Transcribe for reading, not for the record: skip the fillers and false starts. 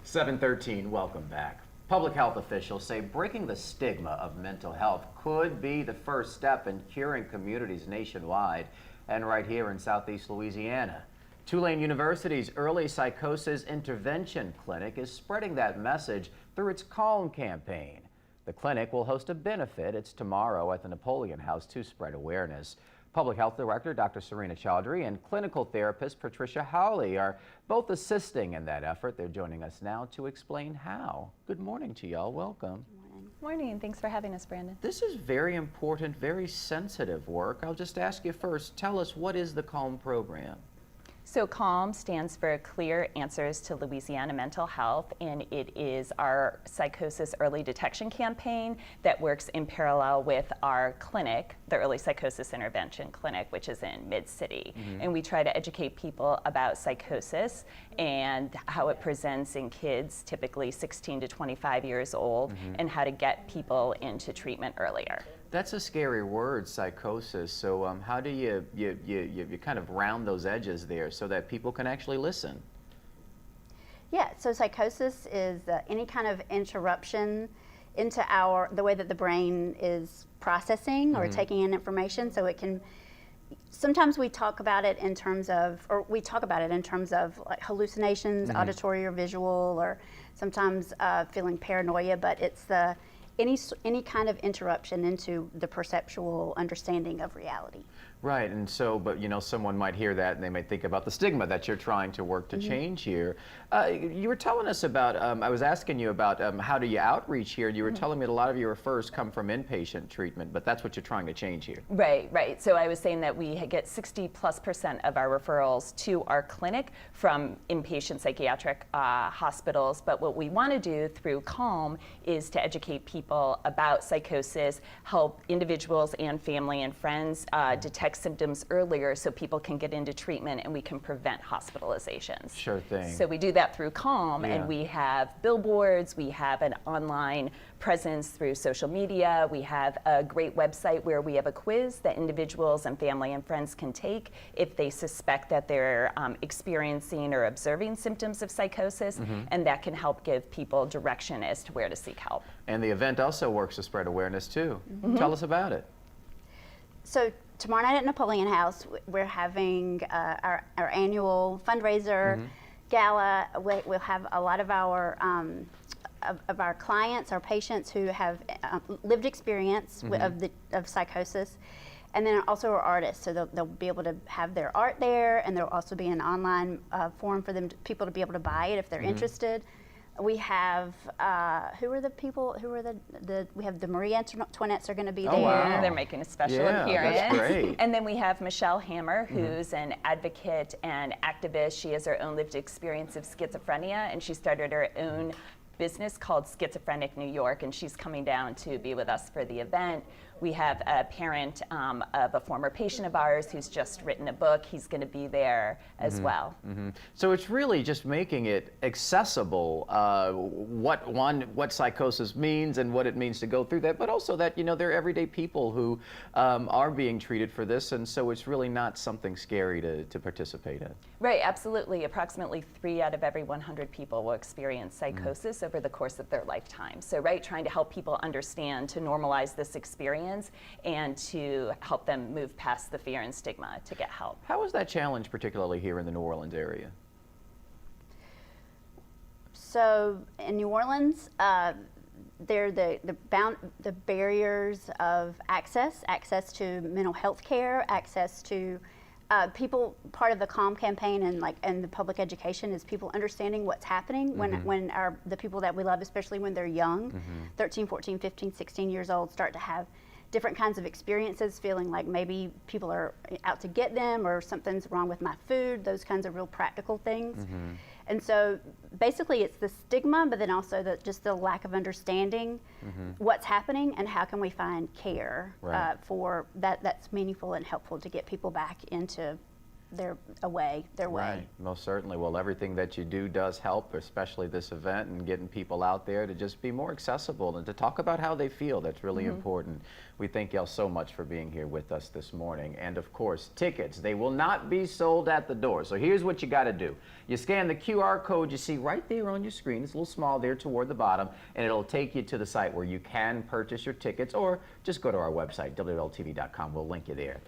7:13, welcome back. Public health officials say breaking the stigma of mental health could be the first step in curing communities nationwide and right here in Southeast Louisiana. Tulane University's Early Psychosis Intervention Clinic is spreading that message through its Calm campaign. The clinic will host a benefit. It's tomorrow at the Napoleon House to spread awareness. Public Health Director Dr. Serena Chaudhry and clinical therapist Patricia Howley are both assisting in that effort. They're joining us now to explain how. Good morning to y'all. Welcome. Good morning. Thanks for having us, Brandon. This is very important, very sensitive work. I'll just ask you first, tell us, what is the CALM program? So CALM stands for Clear Answers to Louisiana Mental Health, and it is our psychosis early detection campaign that works in parallel with our clinic, the Early Psychosis Intervention Clinic, which is in Mid-City. And we try to educate people about psychosis and how it presents in kids, typically 16 to 25 years old, and how to get people into treatment earlier. That's a scary word, psychosis. So how do you kind of round those edges there so that people can actually listen? Yeah, so psychosis is any kind of interruption into the way that the brain is processing or taking in information. So it can, sometimes we talk about it in terms of, like hallucinations, auditory or visual, or sometimes feeling paranoia, but it's any kind of interruption into the perceptual understanding of reality. Right, and so, but you know, someone might hear that and they may think about the stigma that you're trying to work to change here. You were telling us about, I was asking you about how do you outreach here, and you were telling me that a lot of your referrals come from inpatient treatment, but that's what you're trying to change here. Right. So I was saying that we get 60+% of our referrals to our clinic from inpatient psychiatric hospitals, but what we want to do through CALM is to educate people about psychosis, help individuals and family and friends detect symptoms earlier so people can get into treatment and we can prevent hospitalizations. Sure thing. So we do that through CALM, and we have billboards, we have an online presence through social media, we have a great website where we have a quiz that individuals and family and friends can take if they suspect that they're experiencing or observing symptoms of psychosis, and that can help give people direction as to where to seek help. And the event also works to spread awareness too. Tell us about it. So tomorrow night at Napoleon House, we're having our annual fundraiser gala. We'll have a lot of our clients, our patients who have lived experience of psychosis, and then also our artists. So they'll be able to have their art there, and there'll also be an online forum for people to be able to buy it if they're interested. We have who are the people? We have the Marie Antoinettes are going to be there. Wow. They're making a special appearance. That's great. And then we have Michelle Hammer, who's an advocate and activist. She has her own lived experience of schizophrenia, and she started her own business called Schizophrenic New York, and she's coming down to be with us for the event. We have a parent of a former patient of ours who's just written a book. He's going to be there as well. So it's really just making it accessible, what psychosis means and what it means to go through that, but also that, you know, there are everyday people who are being treated for this, and so it's really not something scary to participate in. Right, absolutely. Approximately 3 out of every 100 people will experience psychosis over the course of their lifetime. So, right, trying to help people understand, to normalize this experience, and to help them move past the fear and stigma to get help. How is that challenge, particularly here in the New Orleans area? So in New Orleans, there are the barriers of access to mental health care, access to people. Part of the CALM campaign and the public education is people understanding what's happening when the people that we love, especially when they're young, 13, 14, 15, 16 years old, start to have different kinds of experiences, feeling like maybe people are out to get them or something's wrong with my food, those kinds of real practical things. And so basically it's the stigma, but then also just the lack of understanding what's happening and how can we find care for that's meaningful and helpful to get people back into their way. Right, most certainly. Well, everything that you do does help, especially this event and getting people out there to just be more accessible and to talk about how they feel. That's really important. We thank y'all so much for being here with us this morning. And of course, tickets, they will not be sold at the door. So here's what you got to do. You scan the QR code you see right there on your screen. It's a little small there toward the bottom, and it'll take you to the site where you can purchase your tickets, or just go to our website, WLTV.com. We'll link you there.